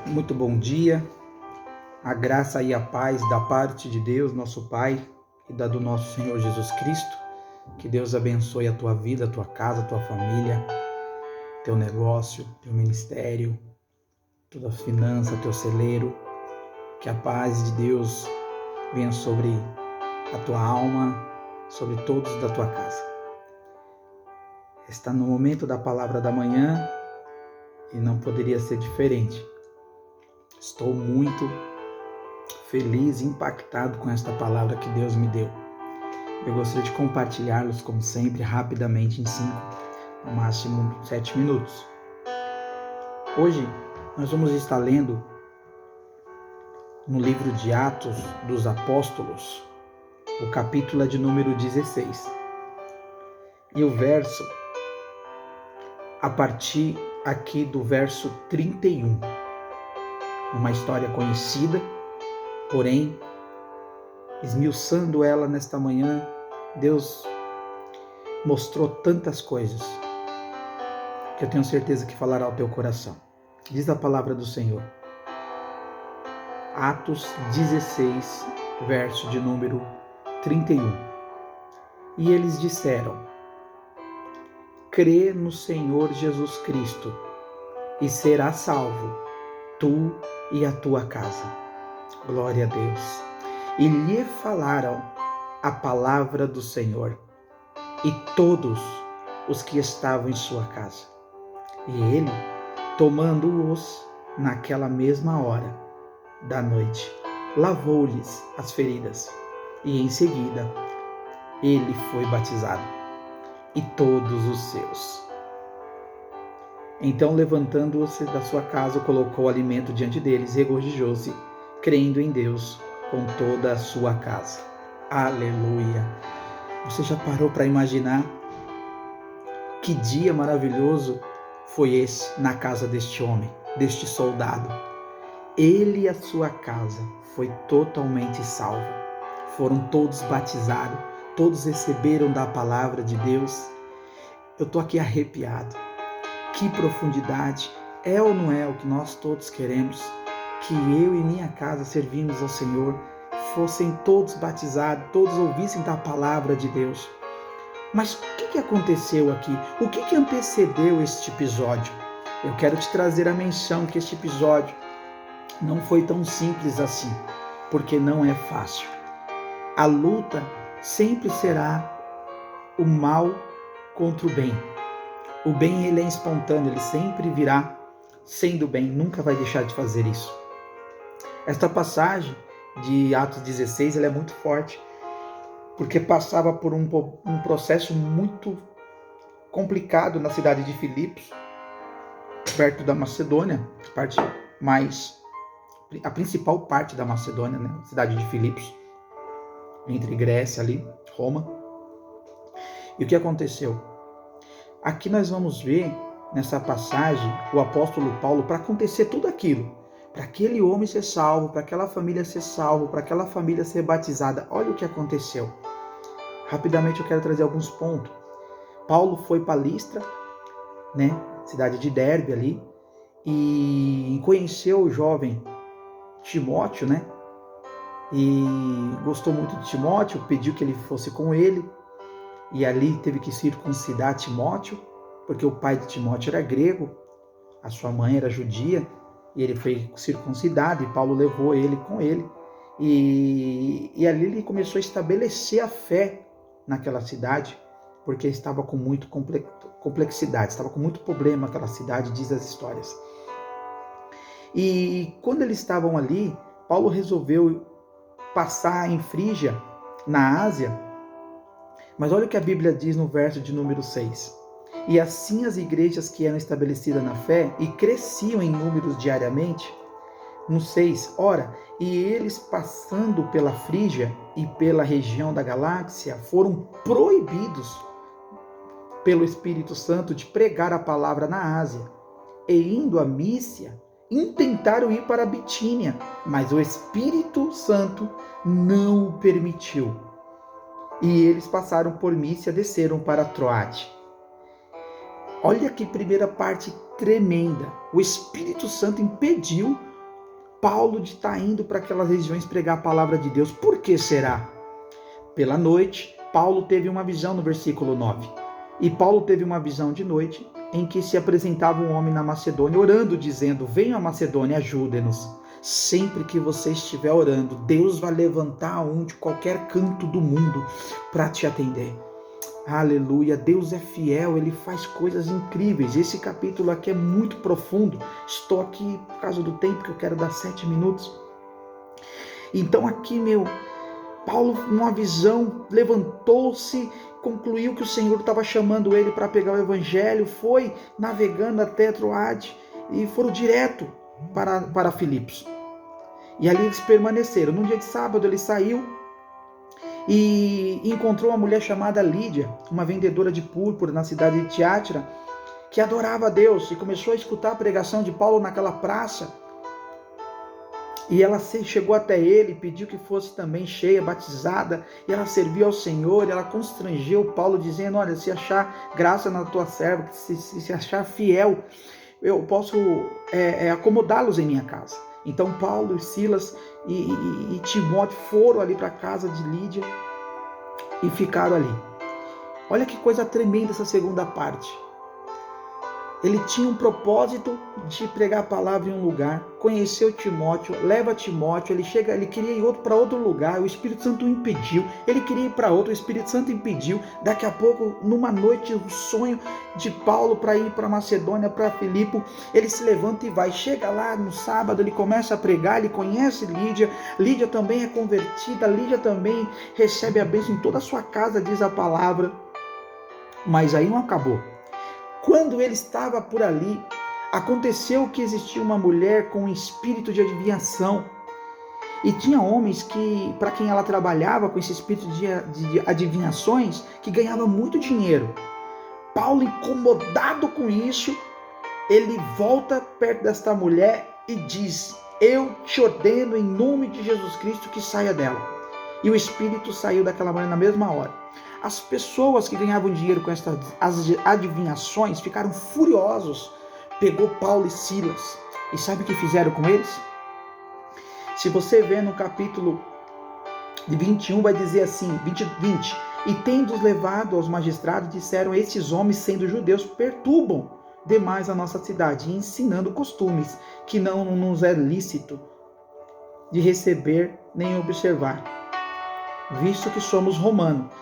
Muito bom dia, a graça e a paz da parte de Deus, nosso Pai, e da do nosso Senhor Jesus Cristo. Que Deus abençoe a tua vida, a tua casa, a tua família, teu negócio, teu ministério, toda a finança, teu celeiro. Que a paz de Deus venha sobre a tua alma, sobre todos da tua casa. Está no momento da palavra da manhã e não poderia ser diferente. Estou muito feliz e impactado com esta palavra que Deus me deu. Eu gostaria de compartilhá-los, como sempre, rapidamente em 5, no máximo 7 minutos. Hoje nós vamos estar lendo no livro de Atos dos Apóstolos, o capítulo é de número 16. E o verso, a partir aqui do verso 31. Uma história conhecida, porém, esmiuçando ela nesta manhã, Deus mostrou tantas coisas que eu tenho certeza que falará ao teu coração. Diz a palavra do Senhor. Atos 16, verso de número 31. E eles disseram: crê no Senhor Jesus Cristo e serás salvo, tu e a tua casa. Glória a Deus. E lhe falaram a palavra do Senhor e todos os que estavam em sua casa. E ele, tomando-os naquela mesma hora da noite, lavou-lhes as feridas, e em seguida ele foi batizado, e todos os seus. Então, levantando-se da sua casa, colocou alimento diante deles, regozijou-se, crendo em Deus com toda a sua casa. Aleluia! Você já parou para imaginar que dia maravilhoso foi esse na casa deste homem, deste soldado? Ele e a sua casa foi totalmente salvo. Foram todos batizados, todos receberam da palavra de Deus. Eu estou aqui arrepiado. Que profundidade! É ou não é o que nós todos queremos? Que eu e minha casa servimos ao Senhor, fossem todos batizados, todos ouvissem da palavra de Deus. Mas o que aconteceu aqui? O que antecedeu este episódio? Eu quero te trazer a menção que este episódio não foi tão simples assim, porque não é fácil. A luta sempre será o mal contra o bem. O bem, ele é espontâneo, ele sempre virá sendo bem, nunca vai deixar de fazer isso. Esta passagem de Atos 16, ela é muito forte, porque passava por um processo muito complicado na cidade de Filipos, perto da Macedônia, a principal parte da Macedônia, né? Cidade de Filipos, entre Grécia ali, Roma. E o que aconteceu? Aqui nós vamos ver, nessa passagem, o apóstolo Paulo, para acontecer tudo aquilo, para aquele homem ser salvo, para aquela família ser salvo, para aquela família ser batizada. Olha o que aconteceu. Rapidamente eu quero trazer alguns pontos. Paulo foi para Listra, né, cidade de Derbe ali, e conheceu o jovem Timóteo, né, e gostou muito de Timóteo, pediu que ele fosse com ele, e ali teve que circuncidar Timóteo, porque o pai de Timóteo era grego, a sua mãe era judia, e ele foi circuncidado, e Paulo levou ele com ele, e ali ele começou a estabelecer a fé naquela cidade, porque estava com muito complexidade, estava com muito problema aquela cidade, diz as histórias. E quando eles estavam ali, Paulo resolveu passar em Frígia, na Ásia. Mas olha o que a Bíblia diz no verso de número 6. E assim as igrejas que eram estabelecidas na fé e cresciam em números diariamente. No 6, ora, e eles passando pela Frígia e pela região da Galáxia, foram proibidos pelo Espírito Santo de pregar a palavra na Ásia. E indo a Mísia, intentaram ir para a Bitínia, mas o Espírito Santo não o permitiu. E eles passaram por Mísia, desceram para Troade. Olha que primeira parte tremenda. O Espírito Santo impediu Paulo de estar indo para aquelas regiões pregar a palavra de Deus. Por que será? Pela noite, Paulo teve uma visão no versículo 9. E Paulo teve uma visão de noite em que se apresentava um homem na Macedônia orando, dizendo: venham a Macedônia, ajude-nos. Sempre que você estiver orando, Deus vai levantar um de qualquer canto do mundo para te atender. Aleluia, Deus é fiel, Ele faz coisas incríveis. Esse capítulo aqui é muito profundo. Estou aqui por causa do tempo que eu quero dar 7 minutos. Então aqui, Paulo, numa visão, levantou-se, concluiu que o Senhor estava chamando ele para pegar o evangelho, foi navegando até Troade e foram direto para Filipos. E ali eles permaneceram. No dia de sábado ele saiu e encontrou uma mulher chamada Lídia, uma vendedora de púrpura na cidade de Tiatira, que adorava a Deus e começou a escutar a pregação de Paulo naquela praça. E ela chegou até ele, pediu que fosse também cheia, batizada, e ela serviu ao Senhor, e ela constrangeu Paulo, dizendo: olha, se achar graça na tua serva, se achar fiel, eu posso acomodá-los em minha casa. Então Paulo e Silas e Timóteo foram ali para a casa de Lídia e ficaram ali. Olha que coisa tremenda essa segunda parte. Ele tinha um propósito de pregar a palavra em um lugar, conheceu Timóteo, leva Timóteo, ele queria ir para outro lugar, o Espírito Santo o impediu, ele queria ir para outro, o Espírito Santo impediu. Daqui a pouco, numa noite, o sonho de Paulo para ir para Macedônia, para Filipe, ele se levanta e vai, chega lá no sábado, ele começa a pregar, ele conhece Lídia, Lídia também é convertida, Lídia também recebe a bênção em toda a sua casa, diz a palavra. Mas aí não acabou. Quando ele estava por ali, aconteceu que existia uma mulher com um espírito de adivinhação. E tinha homens para quem ela trabalhava com esse espírito de adivinhações, que ganhava muito dinheiro. Paulo, incomodado com isso, ele volta perto desta mulher e diz: eu te ordeno em nome de Jesus Cristo que saia dela. E o espírito saiu daquela mulher na mesma hora. As pessoas que ganhavam dinheiro com essas adivinhações ficaram furiosos. Pegou Paulo e Silas. E sabe o que fizeram com eles? Se você ver no capítulo 21, vai dizer assim, 20. E tendo-os levado aos magistrados, disseram: esses homens, sendo judeus, perturbam demais a nossa cidade, ensinando costumes que não nos é lícito de receber nem observar, visto que somos romanos.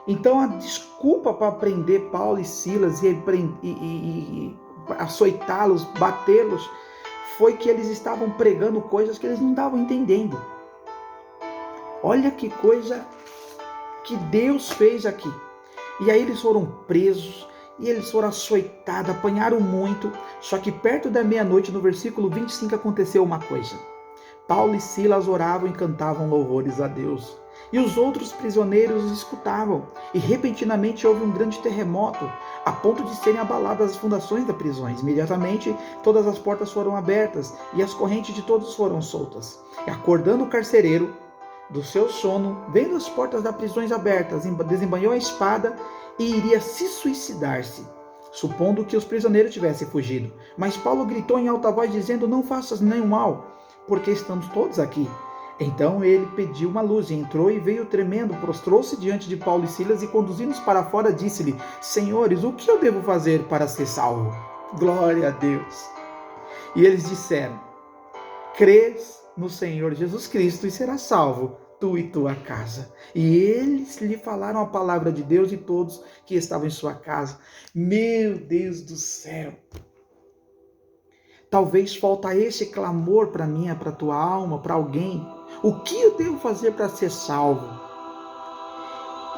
Então a desculpa para prender Paulo e Silas e açoitá-los, batê-los, foi que eles estavam pregando coisas que eles não estavam entendendo. Olha que coisa que Deus fez aqui. E aí eles foram presos, e eles foram açoitados, apanharam muito. Só que perto da meia-noite, no versículo 25, aconteceu uma coisa. Paulo e Silas oravam e cantavam louvores a Deus. E os outros prisioneiros escutavam. E repentinamente houve um grande terremoto, a ponto de serem abaladas as fundações das prisões. Imediatamente todas as portas foram abertas e as correntes de todos foram soltas. E acordando o carcereiro do seu sono, vendo as portas das prisões abertas, desembanhou a espada e iria se suicidar-se, supondo que os prisioneiros tivessem fugido. Mas Paulo gritou em alta voz, dizendo: não faças nenhum mal, porque estamos todos aqui. Então ele pediu uma luz, e entrou e veio tremendo, prostrou-se diante de Paulo e Silas e, conduzindo-os para fora, disse-lhe: senhores, o que eu devo fazer para ser salvo? Glória a Deus! E eles disseram: crês no Senhor Jesus Cristo e serás salvo, tu e tua casa. E eles lhe falaram a palavra de Deus e todos que estavam em sua casa. Meu Deus do céu! Talvez falta esse clamor para mim, para a tua alma, para alguém. O que eu devo fazer para ser salvo?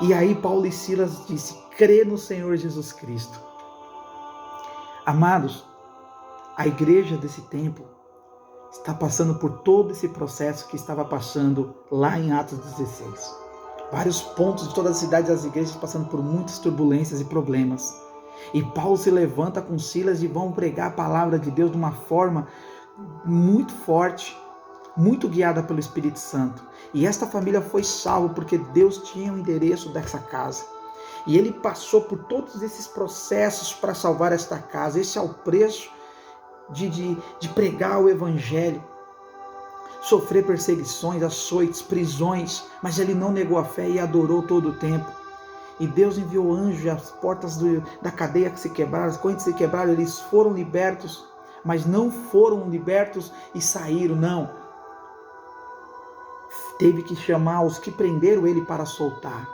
E aí Paulo e Silas disse: crê no Senhor Jesus Cristo. Amados, a igreja desse tempo está passando por todo esse processo que estava passando lá em Atos 16. Vários pontos de todas as cidades das igrejas passando por muitas turbulências e problemas. E Paulo se levanta com Silas e vão pregar a palavra de Deus de uma forma muito forte, muito guiada pelo Espírito Santo. E esta família foi salva porque Deus tinha o endereço dessa casa. E ele passou por todos esses processos para salvar esta casa. Esse é o preço de pregar o Evangelho, sofrer perseguições, açoites, prisões, mas ele não negou a fé e adorou todo o tempo. E Deus enviou anjos, as portas da cadeia que se quebraram, as correntes se quebraram, eles foram libertos, mas não foram libertos e saíram, não. Teve que chamar os que prenderam ele para soltar.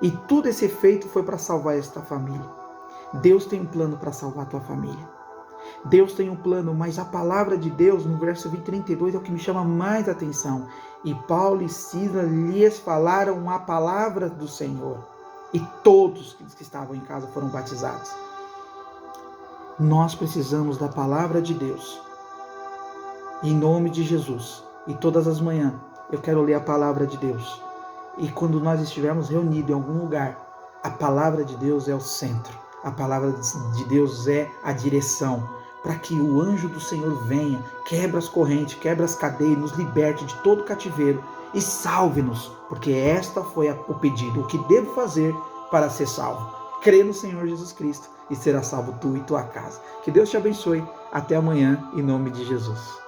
E tudo esse feito foi para salvar esta família. Deus tem um plano para salvar a tua família. Deus tem um plano, mas a palavra de Deus, no verso 32, é o que me chama mais atenção. E Paulo e Silas lhes falaram a palavra do Senhor. E todos que estavam em casa foram batizados. Nós precisamos da palavra de Deus. Em nome de Jesus. E todas as manhãs eu quero ler a palavra de Deus. E quando nós estivermos reunidos em algum lugar, a palavra de Deus é o centro. A palavra de Deus é a direção. Para que o anjo do Senhor venha, quebra as correntes, quebra as cadeias, nos liberte de todo cativeiro e salve-nos. Porque esta foi o pedido. O que devo fazer para ser salvo? Crê no Senhor Jesus Cristo e será salvo tu e tua casa. Que Deus te abençoe. Até amanhã, em nome de Jesus.